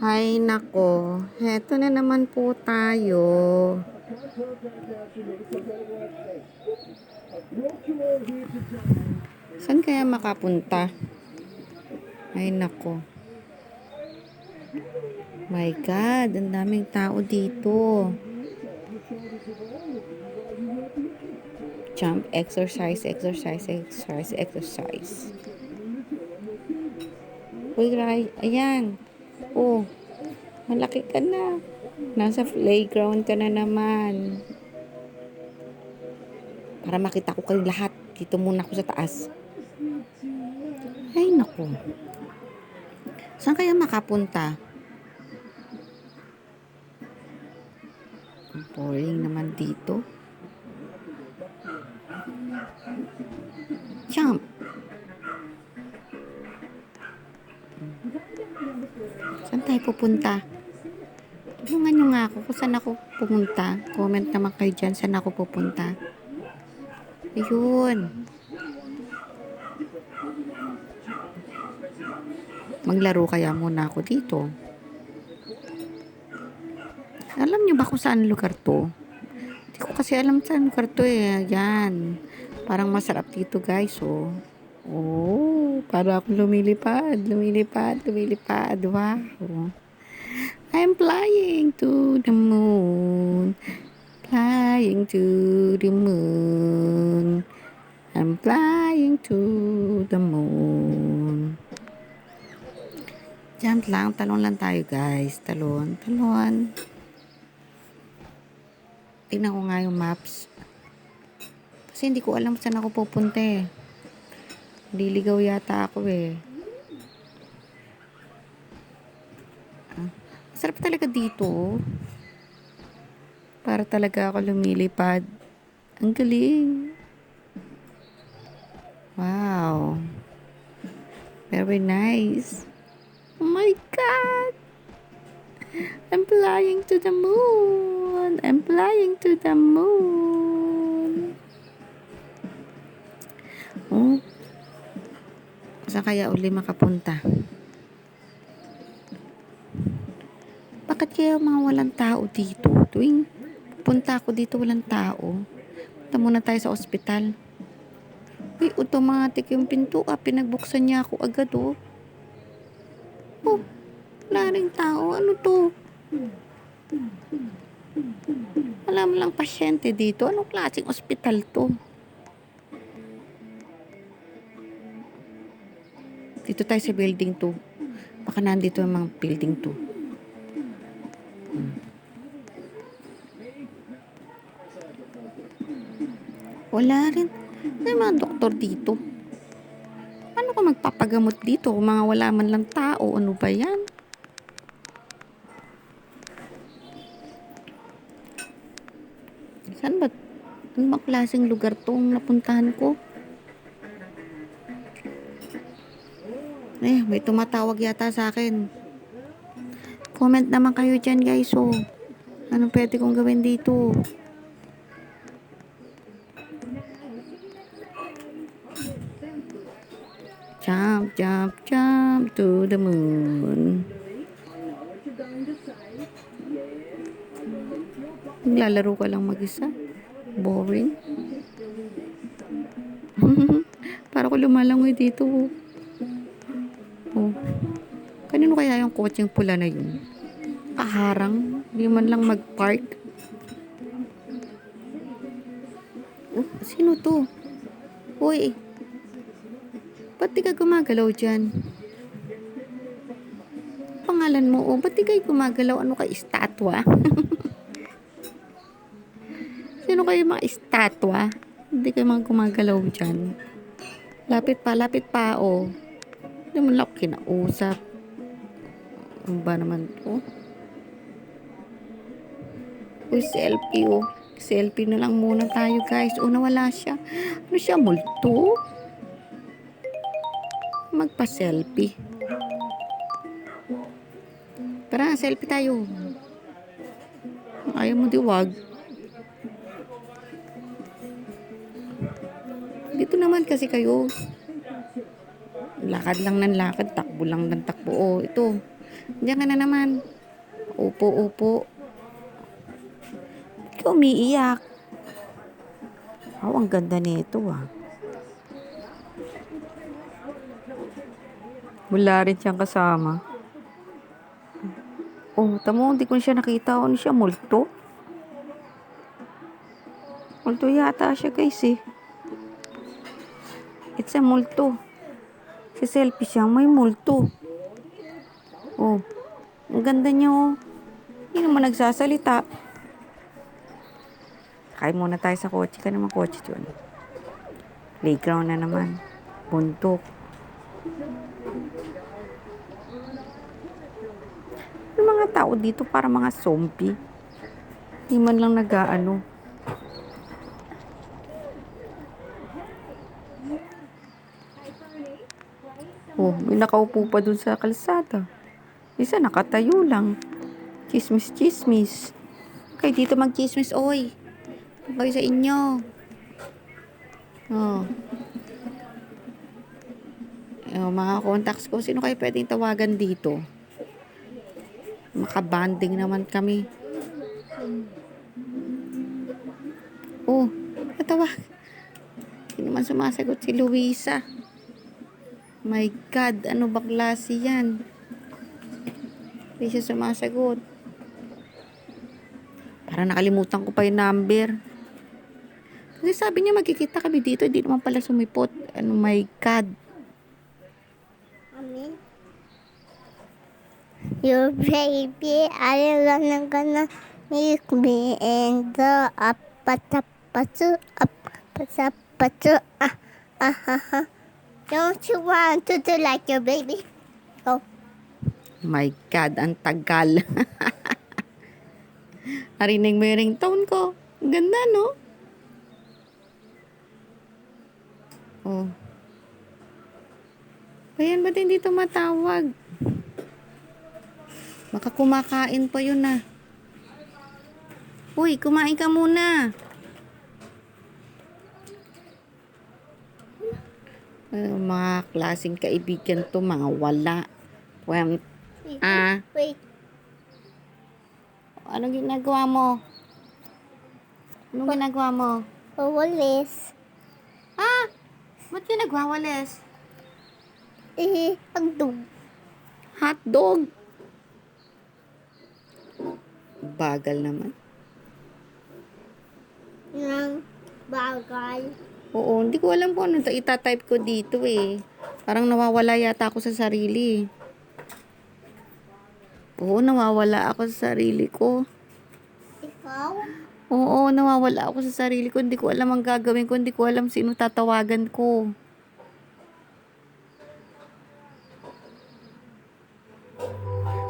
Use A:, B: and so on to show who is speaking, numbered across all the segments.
A: Hay nako, heto na naman po tayo. Saan kaya makapunta? Ay nako. My God, ang daming tao dito. Jump, exercise. Uy, Ray, ayan. Oh, malaki ka na. Nasa playground ka na naman. Para makita ko kayo lahat. Dito muna ako sa taas. Ay, naku. Saan kaya makapunta? Ang boring naman dito. Jump. Saan tayo pupunta? Tulungan nyo nga ako kung saan ako pupunta. Comment naman kayo dyan saan ako pupunta. Ayun. Maglaro kaya muna ako dito. Alam nyo ba kung saan lugar to? Hindi ko kasi alam saan lugar to eh. Ayan. Parang masarap dito guys oh. Oh, para ako lumilipad. Wow. I'm flying to the moon. I'm flying to the moon. Jump lang, talon lang tayo guys. Talon. Tingnan ko nga yung maps. Kasi hindi ko alam saan ako pupunta eh. Liligaw yata ako eh. Sarap talaga dito. Para talaga ako lumilipad. Ang galing. Wow. Very nice. Oh my God. I'm flying to the moon. Oh. Saan kaya uli makapunta? Bakit kaya mga walang tao dito? Tuwing punta ako dito walang tao. Punta muna tayo sa ospital. Uy, automatic yung pinto pinagbuksan niya ako agad oh. Oh, wala rin tao. Ano to? Wala mo lang pasyente dito. Anong klaseng ospital to? Dito tayo sa building 2. Baka nandito yung mga building 2. Wala rin. May mga doktor dito. Ano ka magpapagamot dito kung mga wala man lang tao? Ano ba yan? Saan ba? Ano ba klaseng lugar tong napuntahan ko? May tumatawag yata sa akin. Comment naman kayo dyan guys oh. Anong pwede kong gawin dito? Jump to the moon. Naglalaro ka lang mag-isa. Boring. Para ko lumalangoy dito. Oh. Kanino kaya yung kotseng pula na yun? Kaharang. Hindi man lang mag-park. Oh, sino to? Uy. Ba't di ka gumagalaw dyan? Pangalan mo, oh. Ba't di kayo gumagalaw? Ano ka, estatwa? Sino kayo mga estatwa? Hindi kayo mga gumagalaw dyan. Lapit pa, oh. Hindi mo lang kinausap. Ano ba naman to? Uy, selfie, oh. Selfie na lang muna tayo, guys. Oh, nawala siya. Ano siya, multo? Magpa-selfie. Tara, selfie tayo. Ayaw mo diwag. Dito naman kasi kayo. Lakad lang ng lakad, takbo lang ng takbo. Oh, ito. Diyan ka na naman. Upo, upo. Ikaw umiiyak. Oh, ang ganda nito ah. Wala rin siyang kasama. Oh, tamo, hindi ko siya nakita. Ano siya, multo? Multo yata siya guys eh. It's a multo. Si selfie siya, may multo. Oh, ang ganda niya oh. Hindi naman nagsasalita. Kain muna tayo sa kotse. Ka naman kotse yun. Playground na naman. Buntok. Yung mga tao dito para mga zombie. Hindi man lang nag-aano. Oh, may nakaupo pa dun sa kalsada. Isa nakatayo lang. Chismis, chismis. Kayo dito mag-chismis, oy. Kayo sa inyo. Oh. Mga contacts ko, sino kayo pwedeng tawagan dito? Makabanding naman kami. Oh, natawag. Hindi naman sumasagot si Luisa. My God, ano ba klase yan? Hindi siya sumasagot. Parang nakalimutan ko pa yung number. Kasi sabi niya magkikita kami dito, hindi naman pala sumipot. Ano, my God.
B: Mommy, your baby, I am gonna make me and the up, patapatu, ah, ah, ah, ah. Don't you want to do like your baby? Go.
A: My God, ang tagal. Narinig mo yung ringtone ko. Ang ganda, no? Oh. Ayan, ba't hindi tumatawag? Baka kumakain pa yun ah. Uy, kumain ka muna. Mga klaseng kaibigan to, mga wala. Well,
B: Wait.
A: anong ginagawa mo? Anong ginagawa mo?
B: Walis.
A: Ba't ka nagwawalis?
B: Ang dog.
A: Hotdog. Bagal naman.
B: Ng bagal.
A: Oo, hindi ko alam kung ano itatype ko dito eh. Parang nawawala yata ako sa sarili. Oo, nawawala ako sa sarili ko.
B: Ikaw?
A: Oo, nawawala ako sa sarili ko. Hindi ko alam ang gagawin ko. Hindi ko alam sino tatawagan ko.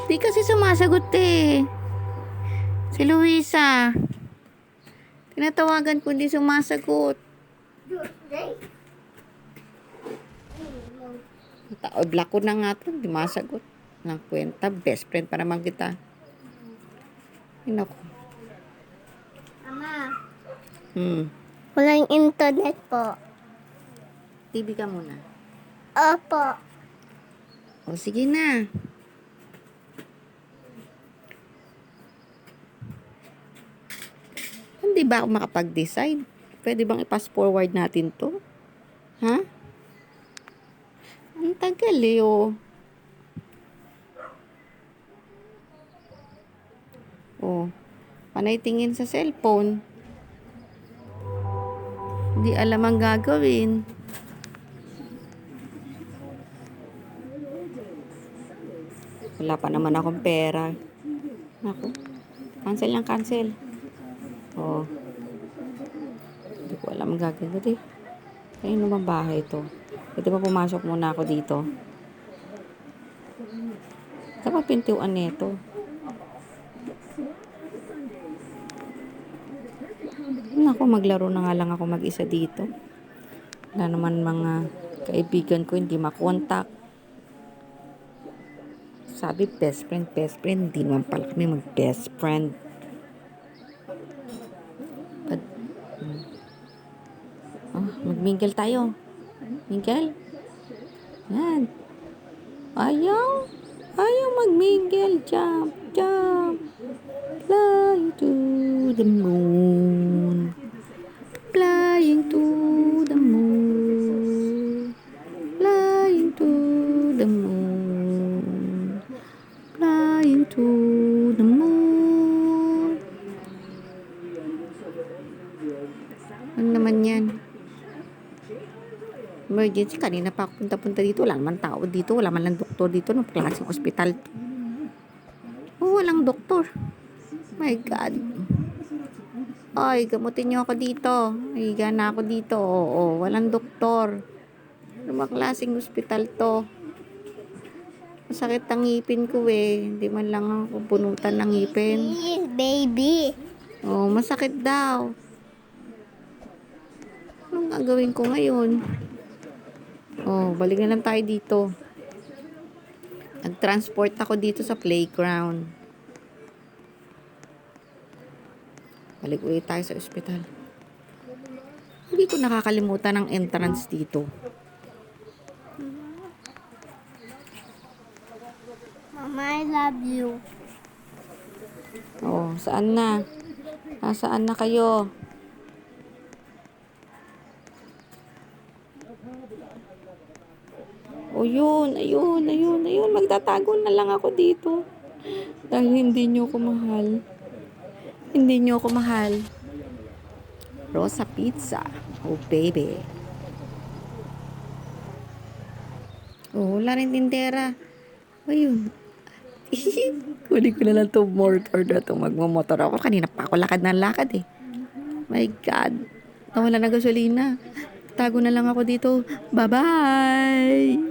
A: Di kasi sumasagot eh. Si Luisa. Tinatawagan ko, hindi sumasagot. Block ko na nga ito. Hindi masagot. Ng kwenta. Best friend pa naman kita. Ay, naku.
B: Mama,
A: Hmm.
B: walang internet po.
A: TV ka muna.
B: Opo.
A: O, sige na. Hindi ba ako makapag-decide? Pwede bang i-pass forward natin to? Ha? Ang tagal eh, oh. Oh. Panay tingin sa cellphone. Hindi alam ang gagawin. Wala pa naman akong pera. Naku. Cancel lang, cancel. Oh. Hindi ko alam ang gagawin. Ayun naman bahay ito. Pwede ba pumasok muna ako dito? Dapat pintuan nito. Naku, maglaro na nga lang ako mag-isa dito. Wala naman mga kaibigan ko hindi makontak. Sabi best friend. Hindi naman pala kami mag-best friend. Mag-mingle tayo. Mingle? Yan. Ayaw magmingle. Jump, jump. Flying to the moon. Flying to the moon. Flying to the moon. Flying to the moon. Ano naman yan? Emergency, kanina pa ako punta-punta dito. Wala naman tao dito. Wala man lang doktor dito. Anong klaseng ospital to? Oh, walang doktor. My God. Ay, gamutin niyo ako dito. Higa na ako dito. Oo, walang doktor. Ano ba klaseng ospital to? Masakit ang ngipin ko eh. Hindi man lang ako punutan ng ngipin.
B: Yes, baby.
A: Oh, masakit daw. Anong gagawin ko ngayon? Oh, balik na lang tayo dito. Nag-transport ako dito sa playground. Balik ulit tayo sa ospital. Hindi ko nakakalimutan ang entrance dito.
B: Mama, I love you.
A: Oh, saan na? Nasaan na kayo? Oh, yun. Magtatago na lang ako dito. Dahil hindi nyo ko mahal. Hindi nyo ko mahal. Rosa Pizza. Oh, baby. Oh, wala rin tindera. Ayun. Kunin ko na lang to motor na to. Magmamotor ako. Kanina pa ako lakad na lakad eh. My God. Nawala na gasolina. Tago na lang ako dito. Bye-bye.